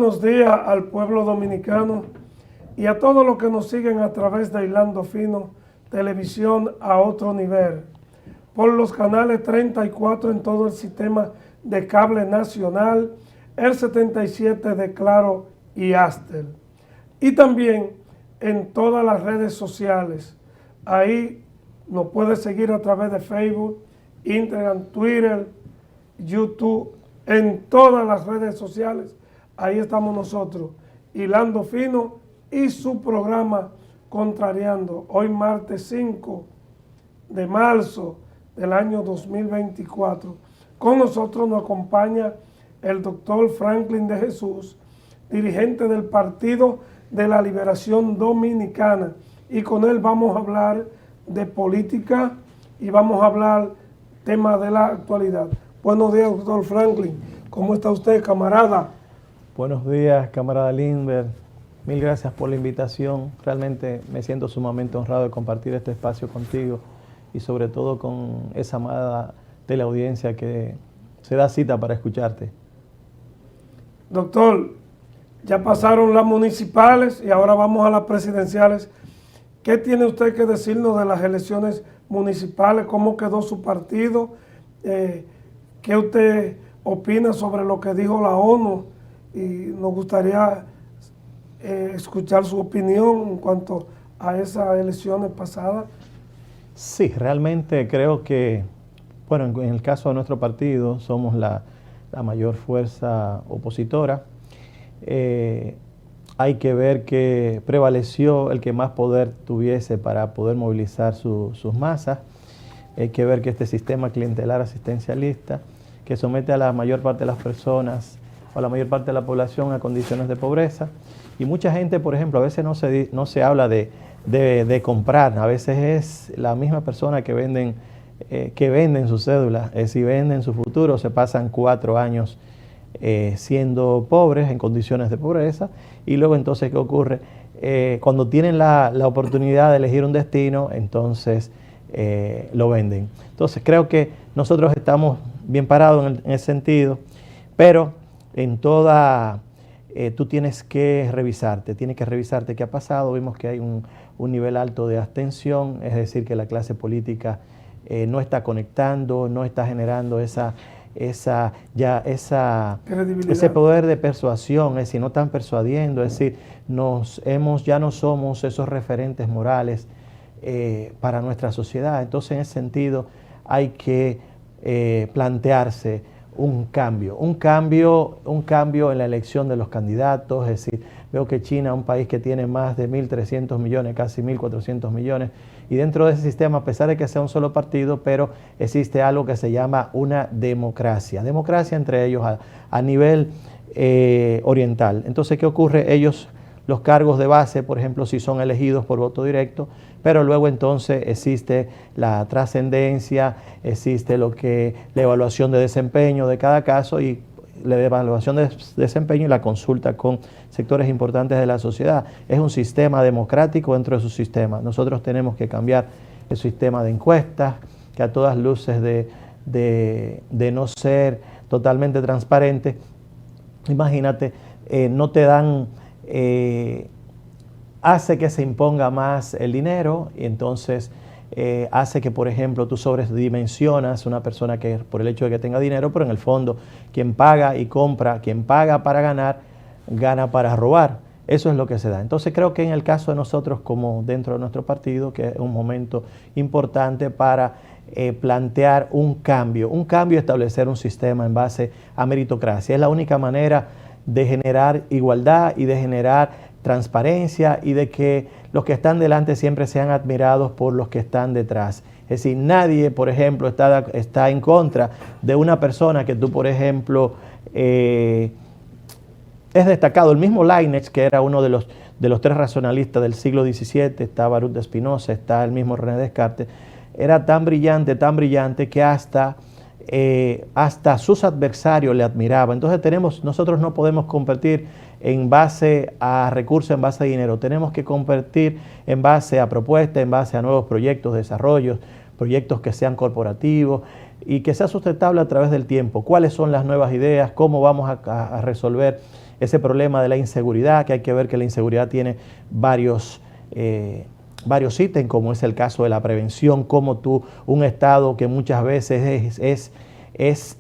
buenos días al pueblo dominicano y a todos los que nos siguen a través de Hilando Fino, televisión a otro nivel, por los canales 34 en todo el sistema de cable nacional, el 77 de Claro y Astel, y también en todas las redes sociales. Ahí nos puede seguir a través de Facebook, Instagram, Twitter, YouTube, en todas las redes sociales. Ahí estamos nosotros, Hilando Fino y su programa Contrariando. Hoy martes 5 de marzo del año 2024. Con nosotros nos acompaña el doctor Franklin de Jesús, dirigente del Partido de la Liberación Dominicana. Y con él vamos a hablar de política y vamos a hablar temas de la actualidad. Buenos días, doctor Franklin. ¿Cómo está usted, camarada? Buenos días, camarada Lindbergh. Mil gracias por la invitación. Realmente me siento sumamente honrado de compartir este espacio contigo y sobre todo con esa amada teleaudiencia que se da cita para escucharte. Doctor, ya pasaron las municipales y ahora vamos a las presidenciales. ¿Qué tiene usted que decirnos de las elecciones municipales? ¿Cómo quedó su partido? ¿Qué usted opina sobre lo que dijo la ONU? Y nos gustaría escuchar su opinión en cuanto a esas elecciones pasadas. Sí, realmente creo que, bueno, en el caso de nuestro partido, somos la mayor fuerza opositora. Hay que ver que prevaleció el que más poder tuviese para poder movilizar sus masas. Hay que ver que este sistema clientelar asistencialista, que somete a la mayor parte de las personas o a la mayor parte de la población a condiciones de pobreza. Y mucha gente, por ejemplo, a veces no se habla de comprar, a veces es la misma persona que venden su cédula, si venden su futuro, se pasan 4 años siendo pobres, en condiciones de pobreza, y luego entonces, ¿qué ocurre? Cuando tienen la oportunidad de elegir un destino, entonces lo venden. Entonces creo que nosotros estamos bien parados en ese sentido, pero en tú tienes que revisarte qué ha pasado. Vimos que hay un nivel alto de abstención, es decir, que la clase política no está conectando, no está generando ese poder de persuasión, es decir, no están persuadiendo, es decir, ya no somos esos referentes morales para nuestra sociedad. Entonces, en ese sentido, hay que plantearse un cambio en la elección de los candidatos. Es decir, veo que China, un país que tiene más de 1.300 millones, casi 1.400 millones, y dentro de ese sistema, a pesar de que sea un solo partido, pero existe algo que se llama una democracia entre ellos a nivel oriental. Entonces, ¿qué ocurre? Ellos, los cargos de base, por ejemplo, si son elegidos por voto directo, pero luego entonces existe la trascendencia, existe la evaluación de desempeño de cada caso y la evaluación de desempeño y la consulta con sectores importantes de la sociedad. Es un sistema democrático dentro de su sistema. Nosotros tenemos que cambiar el sistema de encuestas, que a todas luces de no ser totalmente transparente, imagínate, no te dan... hace que se imponga más el dinero y entonces hace que, por ejemplo, tú sobredimensionas una persona que por el hecho de que tenga dinero, pero en el fondo quien paga y compra, quien paga para ganar, gana para robar. Eso es lo que se da. Entonces creo que en el caso de nosotros, como dentro de nuestro partido, que es un momento importante para plantear un cambio y establecer un sistema en base a meritocracia. Es la única manera de generar igualdad y de generar transparencia y de que los que están delante siempre sean admirados por los que están detrás. Es decir, nadie, por ejemplo, está en contra de una persona que tú, por ejemplo, es destacado. El mismo Leibniz, que era uno de los 3 racionalistas del siglo XVII, está Baruch de Spinoza, está el mismo René Descartes, era tan brillante que hasta sus adversarios le admiraban. Entonces nosotros no podemos competir en base a recursos, en base a dinero. Tenemos que competir en base a propuestas, en base a nuevos proyectos, desarrollos, proyectos que sean corporativos y que sea sustentable a través del tiempo. ¿Cuáles son las nuevas ideas? ¿Cómo vamos a resolver ese problema de la inseguridad, que hay que ver que la inseguridad tiene varios ítems, como es el caso de la prevención, como un Estado que muchas veces es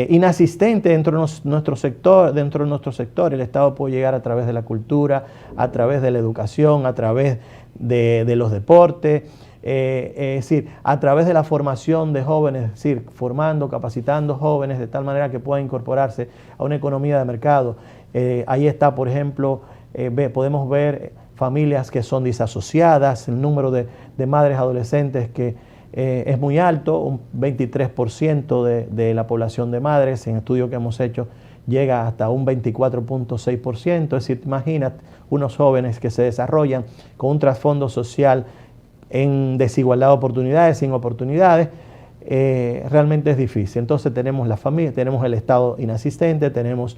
inasistente dentro de nuestro sector, el Estado puede llegar a través de la cultura, a través de la educación, a través de los deportes, es decir, a través de la formación de jóvenes, es decir, formando, capacitando jóvenes de tal manera que puedan incorporarse a una economía de mercado. Ahí está, por ejemplo, podemos ver familias que son disasociadas, el número de madres adolescentes que es muy alto, un 23% de la población de madres, en estudios que hemos hecho, llega hasta un 24.6%, es decir, imagínate unos jóvenes que se desarrollan con un trasfondo social en desigualdad de oportunidades, sin oportunidades, realmente es difícil. Entonces tenemos la familia, tenemos el Estado inasistente, tenemos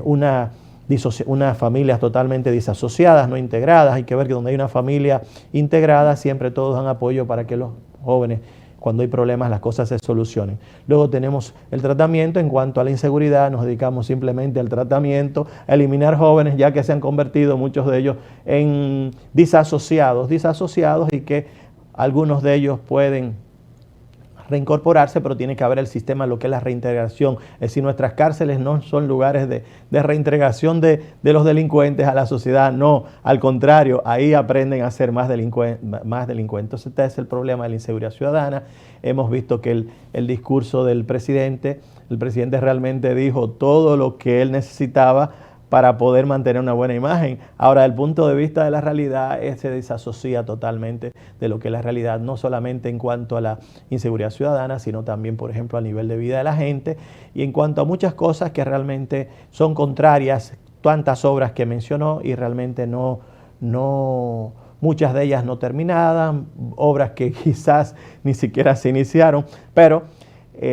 unas familias totalmente disasociadas, no integradas. Hay que ver que donde hay una familia integrada, siempre todos dan apoyo para que los jóvenes, cuando hay problemas, las cosas se solucionen. Luego tenemos el tratamiento. En cuanto a la inseguridad, nos dedicamos simplemente al tratamiento, a eliminar jóvenes ya que se han convertido muchos de ellos en disasociados y que algunos de ellos pueden reincorporarse, pero tiene que haber el sistema, lo que es la reintegración. Es decir, nuestras cárceles no son lugares de reintegración de los delincuentes a la sociedad, no, al contrario, ahí aprenden a ser más delincuentes. Entonces este es el problema de la inseguridad ciudadana. Hemos visto que el discurso del presidente, el presidente realmente dijo todo lo que él necesitaba para poder mantener una buena imagen. Ahora, desde el punto de vista de la realidad, se desasocia totalmente de lo que es la realidad, no solamente en cuanto a la inseguridad ciudadana, sino también, por ejemplo, al nivel de vida de la gente y en cuanto a muchas cosas que realmente son contrarias, tantas obras que mencionó y realmente muchas de ellas no terminadas, obras que quizás ni siquiera se iniciaron, pero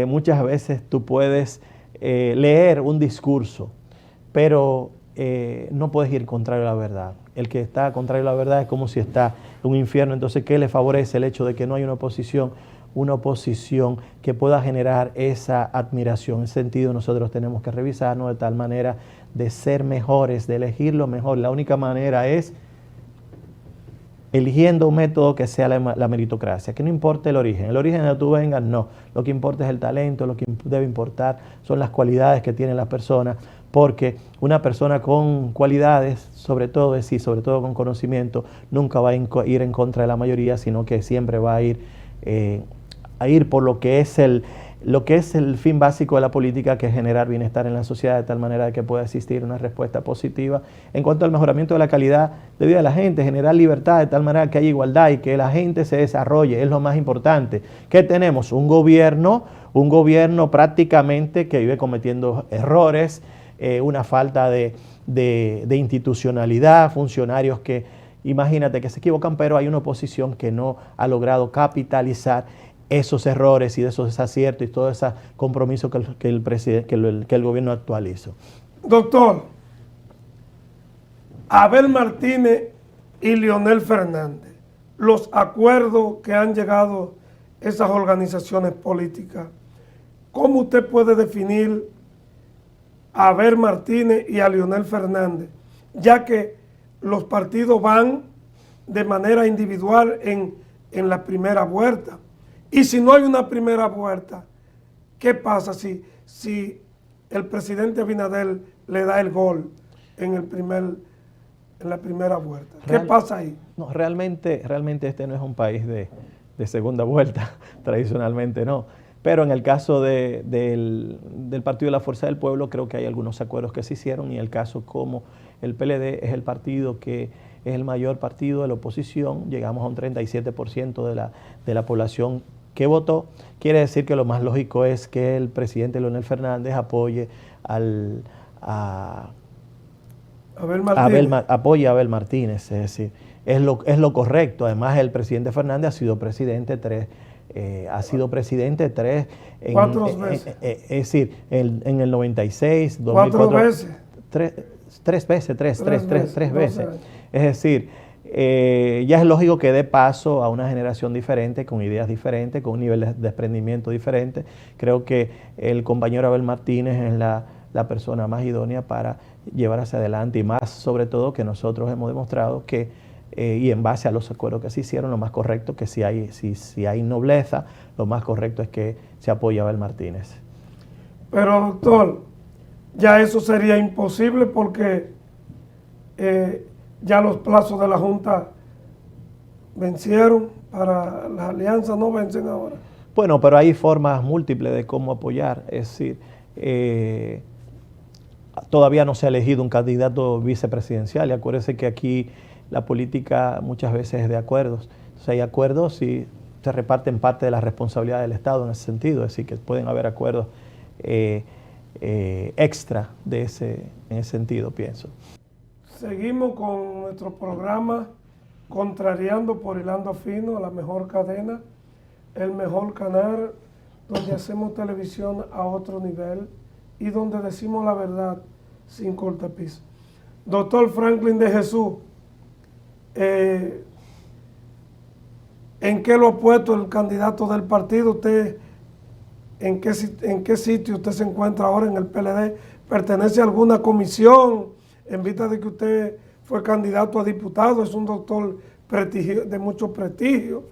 muchas veces tú puedes leer un discurso, pero no puedes ir contrario a la verdad. El que está contrario a la verdad es como si está en un infierno. Entonces, ¿qué le favorece? El hecho de que no hay una oposición que pueda generar esa admiración. En ese sentido, nosotros tenemos que revisarnos de tal manera de ser mejores, de elegir lo mejor. La única manera es eligiendo un método que sea la meritocracia, que no importe el origen de donde tú vengas, no. Lo que importa es el talento, lo que debe importar son las cualidades que tienen las personas, porque una persona con cualidades, sobre todo con conocimiento, nunca va a ir en contra de la mayoría, sino que siempre va a ir por lo que es el fin básico de la política, que es generar bienestar en la sociedad de tal manera de que pueda existir una respuesta positiva en cuanto al mejoramiento de la calidad de vida de la gente, generar libertad de tal manera que haya igualdad y que la gente se desarrolle, es lo más importante. ¿Qué tenemos? Un gobierno prácticamente que vive cometiendo errores, una falta de institucionalidad, funcionarios que, imagínate, que se equivocan, pero hay una oposición que no ha logrado capitalizar esos errores y de esos desaciertos y todo ese compromiso que el gobierno actual hizo. Doctor, Abel Martínez y Leonel Fernández, los acuerdos que han llegado esas organizaciones políticas, ¿cómo usted puede definir a Abel Martínez y a Leonel Fernández, ya que los partidos van de manera individual en la primera vuelta? Y si no hay una primera vuelta, ¿qué pasa si el presidente Abinader le da el gol en la primera vuelta? ¿Qué pasa ahí? No, realmente este no es un país de segunda vuelta, tradicionalmente no. Pero en el caso del Partido de la Fuerza del Pueblo, creo que hay algunos acuerdos que se hicieron, y en el caso como el PLD es el partido que es el mayor partido de la oposición, llegamos a un 37% de la población que votó, quiere decir que lo más lógico es que el presidente Leonel Fernández apoye a Abel Martínez, es decir, es lo correcto. Además, el presidente Fernández ha sido presidente tres veces. Es decir, en el 96, 2004. ¿4 veces? Tres veces. Es decir, ya es lógico que dé paso a una generación diferente, con ideas diferentes, con un nivel de desprendimiento diferente. Creo que el compañero Abel Martínez la persona más idónea para llevar hacia adelante, y más sobre todo que nosotros hemos demostrado que, y en base a los acuerdos que se hicieron, lo más correcto que si hay nobleza, lo más correcto es que se apoye a Abel Martínez. Pero doctor, ya eso sería imposible porque ya los plazos de la Junta vencieron, para las alianzas no vencen ahora. Bueno, pero hay formas múltiples de cómo apoyar, es decir, todavía no se ha elegido un candidato vicepresidencial, y acuérdense que aquí la política muchas veces es de acuerdos. Entonces hay acuerdos y se reparten parte de la responsabilidad del Estado en ese sentido, es decir, que pueden haber acuerdos extra en ese sentido, pienso. Seguimos con nuestro programa Contrariando por Hilando Fino, la mejor cadena, el mejor canal, donde hacemos televisión a otro nivel y donde decimos la verdad sin cortapiso. Doctor Franklin de Jesús, ¿en qué lo ha puesto el candidato del partido? ¿Usted en qué sitio usted se encuentra ahora en el PLD? ¿Pertenece a alguna comisión? En vista de que usted fue candidato a diputado, es un doctor de mucho prestigio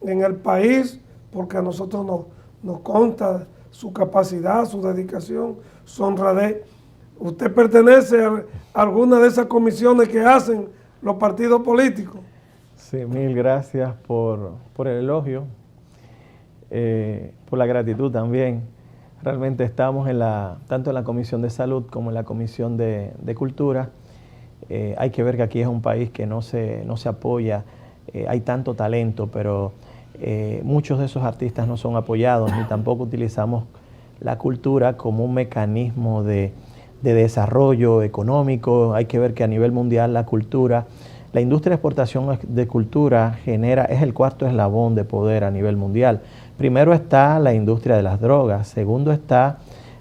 en el país, porque a nosotros nos consta su capacidad, su dedicación, su honradez. ¿Usted pertenece a alguna de esas comisiones que hacen los partidos políticos? Sí, mil gracias por el elogio, por la gratitud también. Realmente estamos tanto en la Comisión de Salud como en la Comisión de Cultura. Hay que ver que aquí es un país que no se apoya, hay tanto talento, pero muchos de esos artistas no son apoyados, ni tampoco utilizamos la cultura como un mecanismo de desarrollo económico. Hay que ver que a nivel mundial la industria de exportación de cultura es el cuarto eslabón de poder a nivel mundial. Primero está la industria de las drogas, segundo está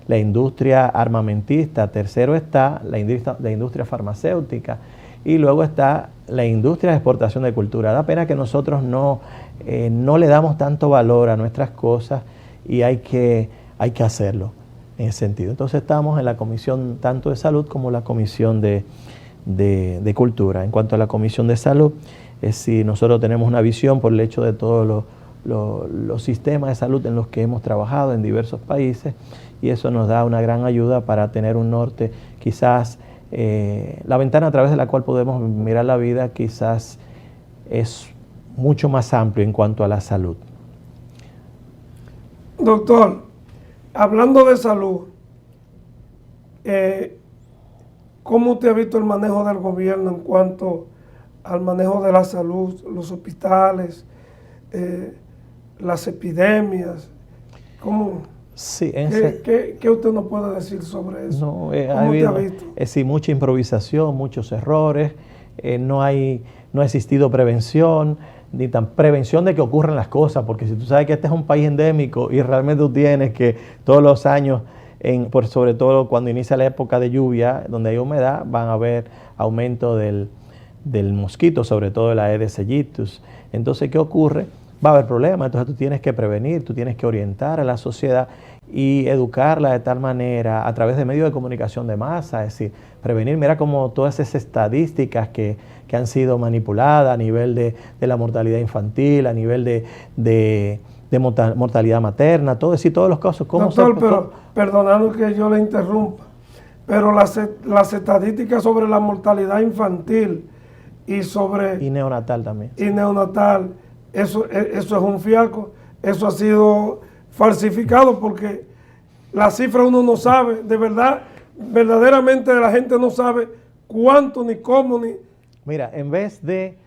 la industria armamentista, tercero está la industria farmacéutica, y luego está la industria de exportación de cultura. Da pena que nosotros no le damos tanto valor a nuestras cosas, y hay que hacerlo en ese sentido. Entonces estamos en la comisión tanto de salud como la comisión de cultura. En cuanto a la comisión de salud, si nosotros tenemos una visión por el hecho de todos los sistemas de salud en los que hemos trabajado en diversos países, y eso nos da una gran ayuda para tener un norte. Quizás la ventana a través de la cual podemos mirar la vida quizás es mucho más amplio en cuanto a la salud. Doctor, hablando de salud, ¿cómo usted ha visto el manejo del gobierno en cuanto al manejo de la salud, los hospitales, las epidemias? ¿Cómo? Sí, ¿Qué usted nos puede decir sobre eso? No, ¿Cómo usted ha visto? Sí, mucha improvisación, muchos errores, no ha existido prevención, ni tan prevención de que ocurran las cosas, porque si tú sabes que este es un país endémico y realmente tú tienes que todos los años, sobre todo cuando inicia la época de lluvia, donde hay humedad, van a haber aumento del mosquito, sobre todo de la Aedes aegyptus. Entonces, ¿qué ocurre? Va a haber problemas. Entonces tú tienes que prevenir, tú tienes que orientar a la sociedad y educarla de tal manera a través de medios de comunicación de masa, es decir, prevenir. Mira como todas esas estadísticas que han sido manipuladas a nivel de la mortalidad infantil, a nivel de mortalidad materna, todos los casos. Doctor, pero perdonando que yo le interrumpa, pero las estadísticas sobre la mortalidad infantil y neonatal también. Y neonatal, eso es un fiasco, eso ha sido falsificado, porque la cifra uno no sabe, de verdad, verdaderamente la gente no sabe cuánto ni cómo ni... Mira, en vez de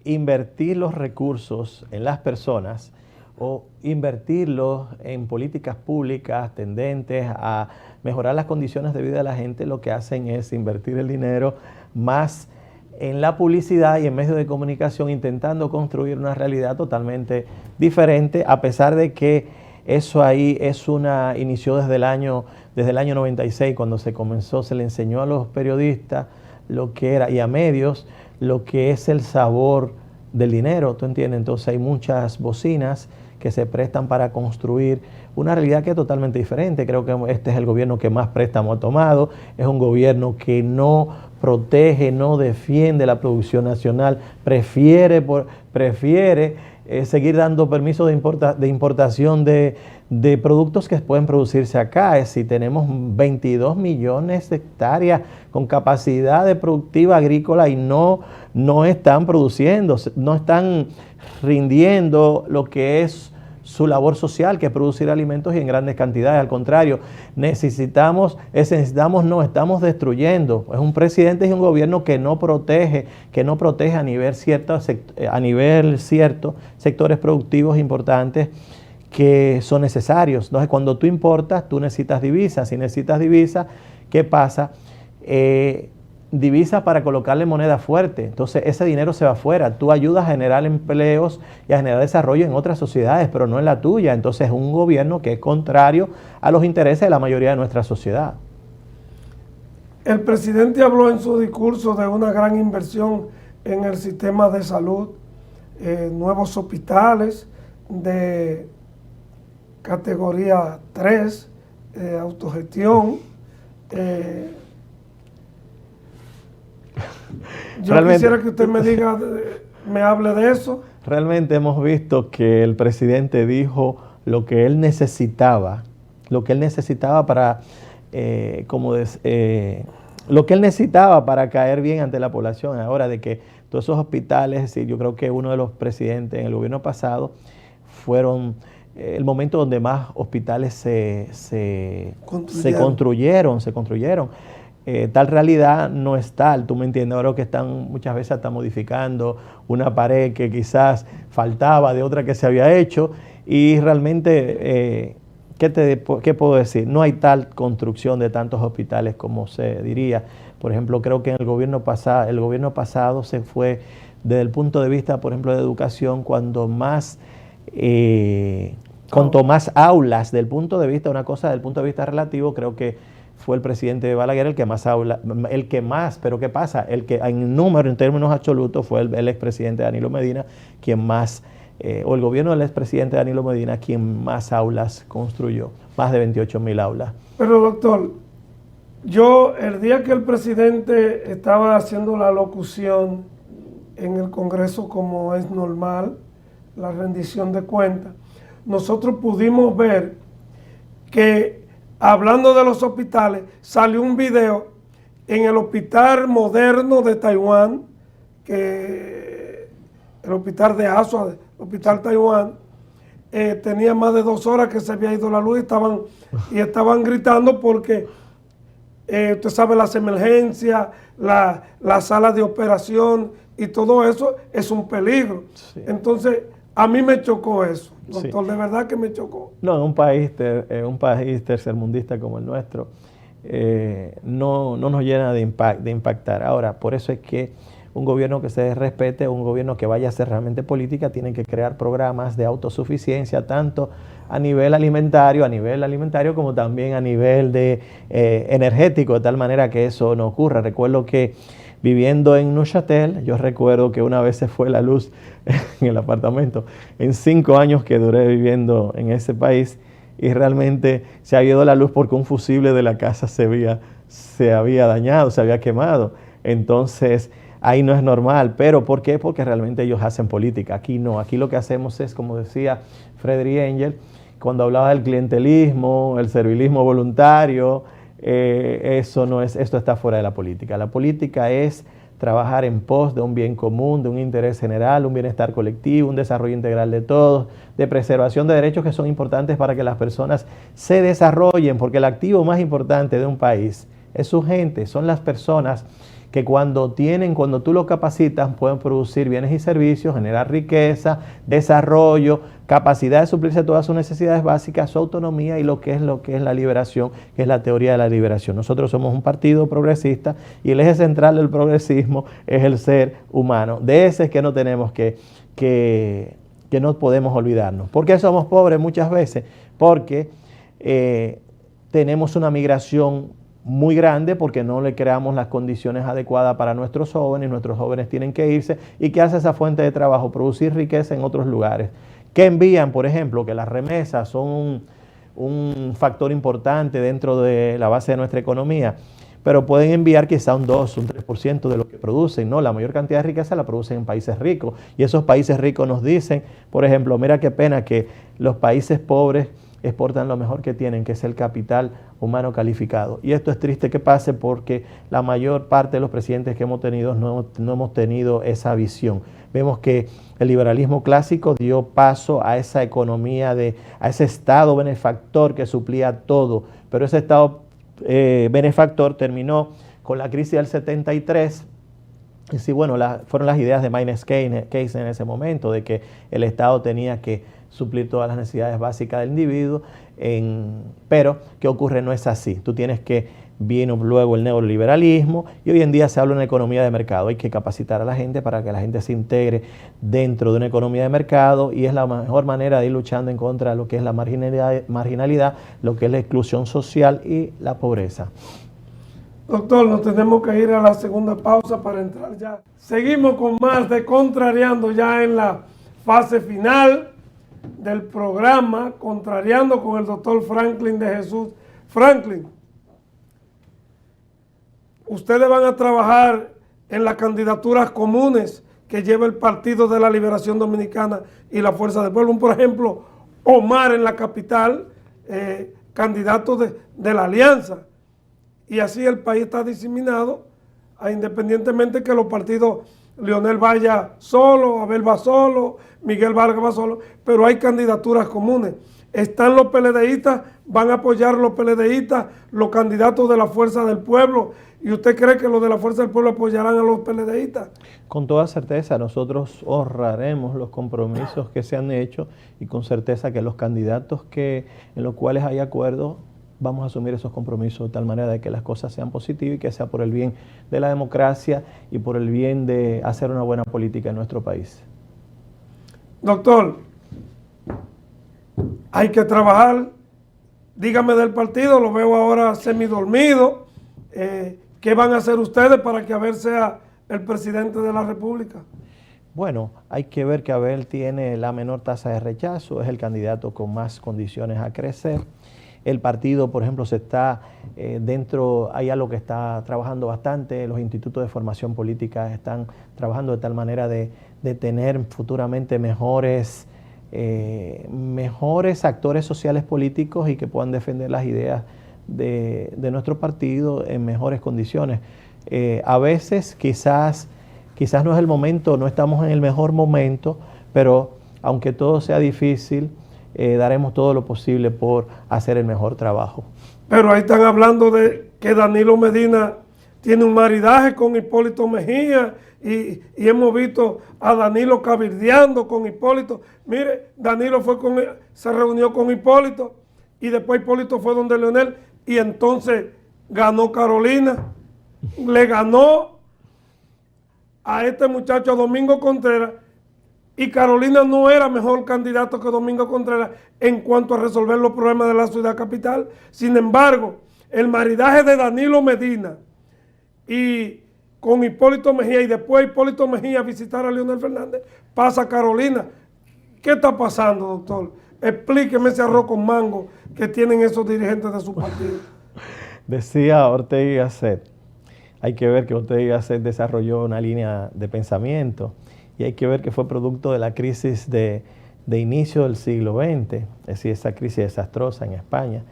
invertir los recursos en las personas o invertirlos en políticas públicas tendentes a mejorar las condiciones de vida de la gente, lo que hacen es invertir el dinero más en la publicidad y en medios de comunicación, intentando construir una realidad totalmente diferente, a pesar de que eso ahí inició desde el año 96, cuando se le enseñó a los periodistas lo que era, y a medios, lo que es el sabor del dinero, ¿tú entiendes? Entonces hay muchas bocinas que se prestan para construir una realidad que es totalmente diferente. Creo que este es el gobierno que más préstamo ha tomado, es un gobierno que no protege, no defiende la producción nacional, prefiere seguir dando permisos de importación de productos que pueden producirse acá. Es decir, tenemos 22 millones de hectáreas con capacidad de productiva agrícola y no están produciendo, no están rindiendo lo que es su labor social, que es producir alimentos y en grandes cantidades. Al contrario, estamos destruyendo. Es un presidente y un gobierno que no protege a nivel cierto sectores productivos importantes que son necesarios. Entonces, cuando tú importas, tú necesitas divisas. Si necesitas divisas, ¿qué pasa? Divisas para colocarle moneda fuerte. Entonces ese dinero se va afuera. Tú ayudas a generar empleos y a generar desarrollo en otras sociedades, pero no en la tuya. Entonces es un gobierno que es contrario a los intereses de la mayoría de nuestra sociedad. El presidente habló en su discurso de una gran inversión en el sistema de salud, nuevos hospitales de categoría 3, autogestión. Yo quisiera que usted me diga, me hable de eso. Realmente hemos visto que el presidente dijo lo que él necesitaba para, lo que él necesitaba para caer bien ante la población. Ahora de que todos esos hospitales, es decir, yo creo que uno de los presidentes en el gobierno pasado fueron el momento donde más hospitales se construyeron. Tal realidad no es tal, tú me entiendes, ahora que muchas veces están modificando una pared que quizás faltaba de otra que se había hecho y realmente, ¿qué puedo decir? No hay tal construcción de tantos hospitales como se diría. Por ejemplo, creo que en el gobierno pasado se fue desde el punto de vista, por ejemplo, de educación, cuanto más aulas, del punto de vista relativo, creo que fue el presidente de Balaguer el que más, pero ¿qué pasa? El que en número, en términos absolutos, fue el expresidente Danilo Medina quien más, o el gobierno del expresidente Danilo Medina quien más aulas construyó, más de 28,000 aulas. Pero doctor, el día que el presidente estaba haciendo la locución en el Congreso, como es normal, la rendición de cuentas, nosotros pudimos ver que, hablando de los hospitales, salió un video en el hospital moderno de Taiwán, que el hospital de Asua, el hospital Taiwán, tenía más de 2 horas que se había ido la luz y estaban gritando porque, usted sabe, las emergencias, la sala de operación y todo eso es un peligro. Sí. Entonces, a mí me chocó eso, doctor, sí. De verdad que me chocó. No, en un país tercermundista como el nuestro, no nos llena de impactar. Ahora, por eso es que un gobierno que se respete, un gobierno que vaya a hacer realmente política, tiene que crear programas de autosuficiencia, tanto a nivel alimentario como también a nivel energético, de tal manera que eso no ocurra. Recuerdo que viviendo en Neuchâtel, yo recuerdo que una vez se fue la luz en el apartamento, en 5 años que duré viviendo en ese país, y realmente se había ido la luz porque un fusible de la casa se había dañado, se había quemado. Entonces, ahí no es normal. ¿Pero por qué? Porque realmente ellos hacen política. Aquí no. Aquí lo que hacemos es, como decía Friedrich Engels, cuando hablaba del clientelismo, el servilismo voluntario, esto está fuera de la política. La política es trabajar en pos de un bien común, de un interés general, un bienestar colectivo, un desarrollo integral de todos, de preservación de derechos que son importantes para que las personas se desarrollen, porque el activo más importante de un país es su gente, son las personas que cuando tú los capacitas pueden producir bienes y servicios, generar riqueza, desarrollo, capacidad de suplirse todas sus necesidades básicas, su autonomía y lo que es la liberación, que es la teoría de la liberación. Nosotros somos un partido progresista y el eje central del progresismo es el ser humano. De ese es que no tenemos que no podemos olvidarnos. ¿Por qué somos pobres muchas veces? Porque tenemos una migración muy grande porque no le creamos las condiciones adecuadas para nuestros jóvenes tienen que irse. ¿Y qué hace esa fuente de trabajo? Producir riqueza en otros lugares. ¿Qué envían? Por ejemplo, que las remesas son un factor importante dentro de la base de nuestra economía, pero pueden enviar quizá un 2, un 3% de lo que producen, ¿no? La mayor cantidad de riqueza la producen en países ricos, y esos países ricos nos dicen, por ejemplo, mira qué pena que los países pobres exportan lo mejor que tienen, que es el capital humano calificado. Y esto es triste que pase porque la mayor parte de los presidentes que hemos tenido no hemos tenido esa visión. Vemos que el liberalismo clásico dio paso a esa economía, a ese Estado benefactor que suplía todo, pero ese Estado benefactor terminó con la crisis del 73. Y sí, bueno, fueron las ideas de Keynes en ese momento, de que el Estado tenía que suplir todas las necesidades básicas del individuo, pero ¿qué ocurre? No es así. Tú tienes que, vino luego el neoliberalismo y hoy en día se habla de una economía de mercado. Hay que capacitar a la gente para que la gente se integre dentro de una economía de mercado, y es la mejor manera de ir luchando en contra de lo que es la marginalidad, lo que es la exclusión social y la pobreza. Doctor, nos tenemos que ir a la segunda pausa para entrar ya. Seguimos con más de Contrariando, ya en la fase final del programa, Contrariando con el doctor Franklin de Jesús. Franklin, ustedes van a trabajar en las candidaturas comunes que lleva el Partido de la Liberación Dominicana y la Fuerza del Pueblo. Por ejemplo, Omar en la capital, candidato de la alianza. Y así el país está diseminado, independientemente que los partidos, Leonel vaya solo, Abel va solo, Miguel Vargas va solo, pero hay candidaturas comunes. Están los PLDistas, van a apoyar los PLDistas, los candidatos de la Fuerza del Pueblo. ¿Y usted cree que los de la Fuerza del Pueblo apoyarán a los PLDistas? Con toda certeza, nosotros honraremos los compromisos que se han hecho, y con certeza que los candidatos en los cuales hay acuerdo, vamos a asumir esos compromisos de tal manera de que las cosas sean positivas y que sea por el bien de la democracia y por el bien de hacer una buena política en nuestro país. Doctor, hay que trabajar. Dígame del partido, lo veo ahora semidormido. ¿Qué van a hacer ustedes para que Abel sea el presidente de la República? Bueno, hay que ver que Abel tiene la menor tasa de rechazo, es el candidato con más condiciones a crecer. El partido, por ejemplo, hay algo que está trabajando bastante, los institutos de formación política están trabajando de tal manera de tener futuramente mejores actores sociales políticos y que puedan defender las ideas de nuestro partido en mejores condiciones. A veces quizás no es el momento, no estamos en el mejor momento, pero aunque todo sea difícil, daremos todo lo posible por hacer el mejor trabajo. Pero ahí están hablando de que Danilo Medina tiene un maridaje con Hipólito Mejía y hemos visto a Danilo cabildeando con Hipólito. Mire, Danilo se reunió con Hipólito y después Hipólito fue donde Leonel y entonces ganó Carolina. Le ganó a este muchacho Domingo Contreras. Y Carolina no era mejor candidato que Domingo Contreras en cuanto a resolver los problemas de la ciudad capital. Sin embargo, el maridaje de Danilo Medina y con Hipólito Mejía, y después Hipólito Mejía visitar a Leonel Fernández, pasa a Carolina. ¿Qué está pasando, doctor? Explíqueme ese arroz con mango que tienen esos dirigentes de su partido. Decía Ortega y Gasset, hay que ver que Ortega y Gasset desarrolló una línea de pensamiento, y hay que ver que fue producto de la crisis de inicio del siglo XX, es decir, esa crisis desastrosa en España.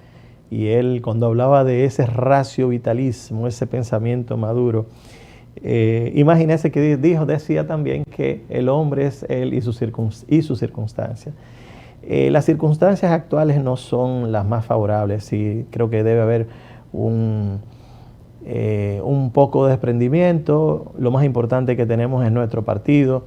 Y él, cuando hablaba de ese ratio vitalismo, ese pensamiento maduro, imagínese que decía también que el hombre es él y su circunstancia. Las circunstancias actuales no son las más favorables, y creo que debe haber un poco de desprendimiento. Lo más importante que tenemos es nuestro partido,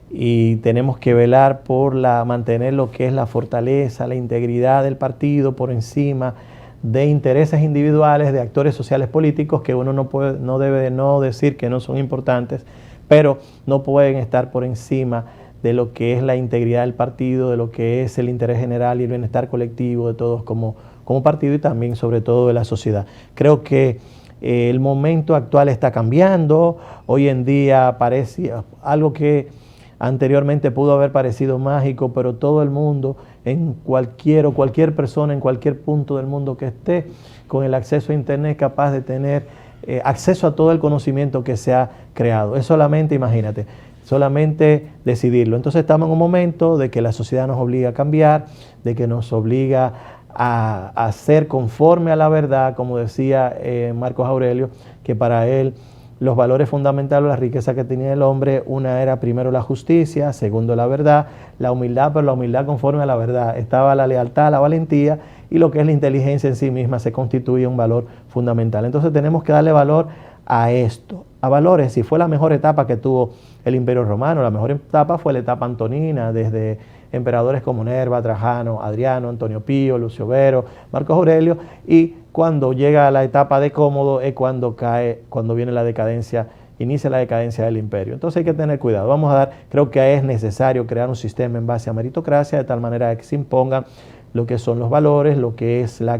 y tenemos que velar por mantener lo que es la fortaleza, la integridad del partido por encima de intereses individuales de actores sociales políticos que uno no debe decir que no son importantes, pero no pueden estar por encima de lo que es la integridad del partido, de lo que es el interés general y el bienestar colectivo de todos como como partido y también sobre todo de la sociedad. Creo que el momento actual está cambiando. Hoy en día parece algo que anteriormente pudo haber parecido mágico, pero todo el mundo, cualquier persona en cualquier punto del mundo que esté con el acceso a internet es capaz de tener acceso a todo el conocimiento que se ha creado. Es solamente, imagínate, solamente decidirlo. Entonces estamos en un momento de que la sociedad nos obliga a cambiar, de que nos obliga a ser conforme a la verdad, como decía Marcos Aurelio, que para él los valores fundamentales, la riqueza que tenía el hombre, una era primero la justicia, segundo la verdad, la humildad, pero la humildad conforme a la verdad. Estaba la lealtad, la valentía y lo que es la inteligencia en sí misma se constituye un valor fundamental. Entonces tenemos que darle valor a esto, a valores. Si fue la mejor etapa que tuvo el Imperio Romano, la mejor etapa fue la etapa antonina, desde emperadores como Nerva, Trajano, Adriano, Antonio Pío, Lucio Vero, Marcos Aurelio, y cuando llega a la etapa de Cómodo es cuando viene la decadencia, inicia la decadencia del imperio. Entonces hay que tener cuidado. Creo que es necesario crear un sistema en base a meritocracia, de tal manera que se impongan lo que son los valores, lo que es la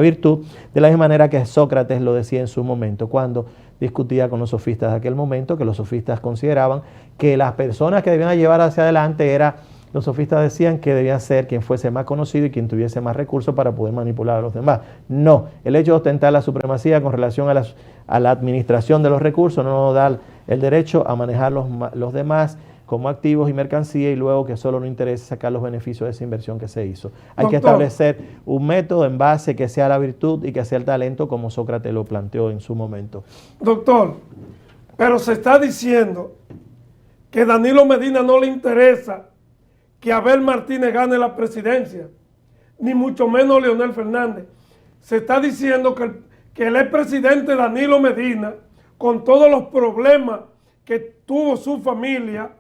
virtud, de la misma manera que Sócrates lo decía en su momento, cuando discutía con los sofistas de aquel momento, que los sofistas consideraban que las personas que debían llevar hacia adelante los sofistas decían que debía ser quien fuese más conocido y quien tuviese más recursos para poder manipular a los demás. No, el hecho de ostentar la supremacía con relación a la administración de los recursos no nos da el derecho a manejar los demás como activos y mercancía y luego que solo nos interesa sacar los beneficios de esa inversión que se hizo. Hay que establecer un método en base que sea la virtud y que sea el talento como Sócrates lo planteó en su momento. Doctor, pero se está diciendo que Danilo Medina no le interesa que Abel Martínez gane la presidencia, ni mucho menos Leonel Fernández. Se está diciendo que el expresidente Danilo Medina, con todos los problemas que tuvo su familia,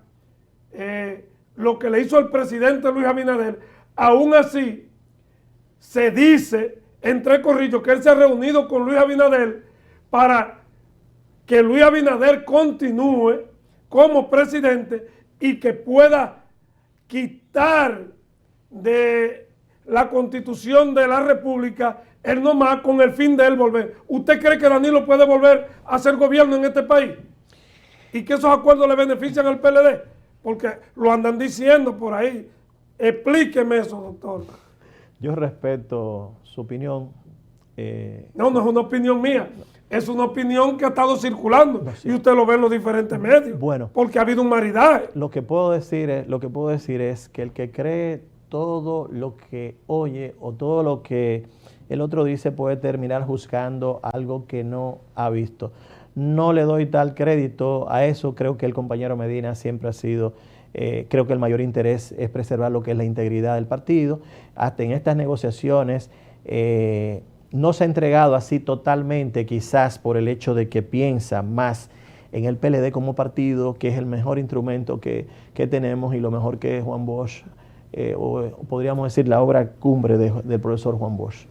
lo que le hizo el presidente Luis Abinader, aún así se dice, entre corrillos, que él se ha reunido con Luis Abinader para que Luis Abinader continúe como presidente y que pueda quitar de la Constitución de la República él nomás con el fin de él volver. ¿Usted cree que Danilo puede volver a hacer gobierno en este país? ¿Y que esos acuerdos le benefician al PLD? Porque lo andan diciendo por ahí. Explíqueme eso, doctor. Yo respeto su opinión. No es una opinión mía. Es una opinión que ha estado circulando y usted lo ve en los diferentes medios. Bueno, porque ha habido un maridaje. Lo que puedo decir es que el que cree todo lo que oye o todo lo que el otro dice puede terminar juzgando algo que no ha visto. No le doy tal crédito a eso. Creo que el compañero Medina siempre ha sido, creo que el mayor interés es preservar lo que es la integridad del partido. Hasta en estas negociaciones no se ha entregado así totalmente, quizás por el hecho de que piensa más en el PLD como partido, que es el mejor instrumento que tenemos y lo mejor que es Juan Bosch, o podríamos decir la obra cumbre del profesor Juan Bosch.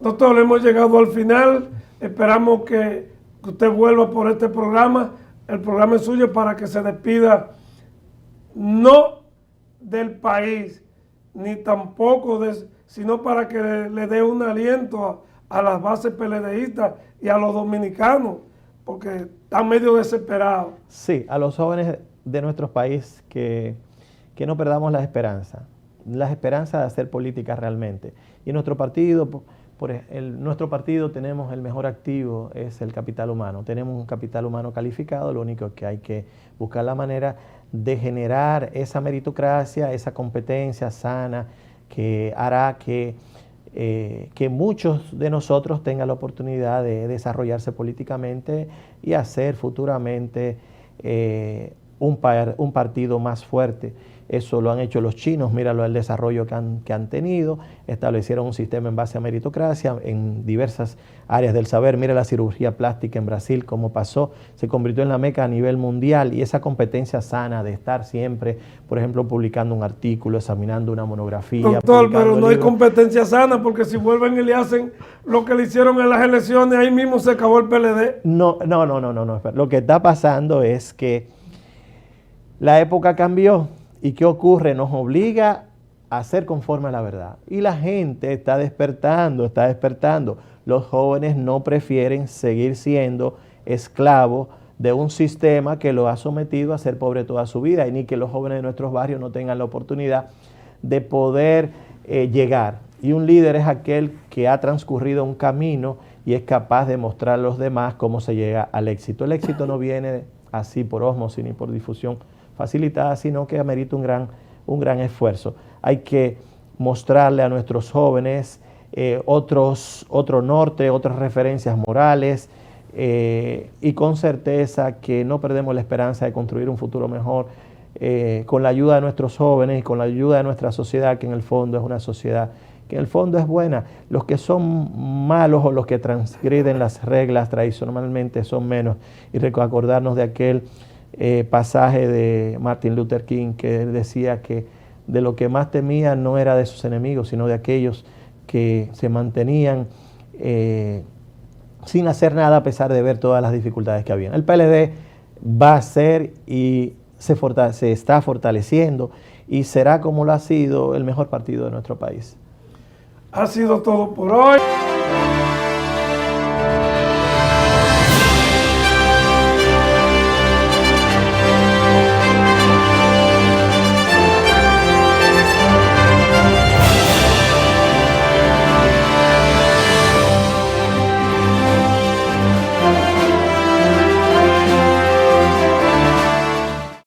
Doctor, hemos llegado al final. Esperamos que usted vuelva por este programa. El programa es suyo para que se despida no del país, ni tampoco sino para que le dé un aliento a las bases PLDistas y a los dominicanos, porque están medio desesperados. Sí, a los jóvenes de nuestro país que no perdamos la esperanza de hacer política realmente. Y nuestro partido, nuestro partido tenemos el mejor activo, es el capital humano. Tenemos un capital humano calificado, lo único que hay que buscar la manera de generar esa meritocracia, esa competencia sana que hará que muchos de nosotros tengan la oportunidad de desarrollarse políticamente y hacer futuramente un partido más fuerte. Eso lo han hecho los chinos, míralo el desarrollo que han tenido, establecieron un sistema en base a meritocracia en diversas áreas del saber. Mira la cirugía plástica en Brasil, cómo pasó, se convirtió en la meca a nivel mundial, y esa competencia sana de estar siempre, por ejemplo, publicando un artículo, examinando una monografía. Doctor, pero no hay competencia sana, porque si vuelven y le hacen lo que le hicieron en las elecciones, ahí mismo se acabó el PLD. No. Lo que está pasando es que la época cambió. ¿Y qué ocurre? Nos obliga a ser conforme a la verdad. Y la gente está despertando, está despertando. Los jóvenes no prefieren seguir siendo esclavos de un sistema que lo ha sometido a ser pobre toda su vida, y ni que los jóvenes de nuestros barrios no tengan la oportunidad de poder llegar. Y un líder es aquel que ha transcurrido un camino y es capaz de mostrar a los demás cómo se llega al éxito. El éxito no viene así por ósmosis ni por difusión facilitada, sino que amerita un gran esfuerzo. Hay que mostrarle a nuestros jóvenes otro norte, otras referencias morales, y con certeza que no perdemos la esperanza de construir un futuro mejor con la ayuda de nuestros jóvenes y con la ayuda de nuestra sociedad, que en el fondo es una sociedad que en el fondo es buena. Los que son malos o los que transgreden las reglas tradicionalmente son menos. Y acordarnos de aquel pasaje de Martin Luther King, que él decía que de lo que más temía no era de sus enemigos, sino de aquellos que se mantenían sin hacer nada a pesar de ver todas las dificultades que había. El PLD va a ser y se está fortaleciendo y será, como lo ha sido, el mejor partido de nuestro país. Ha sido todo por hoy.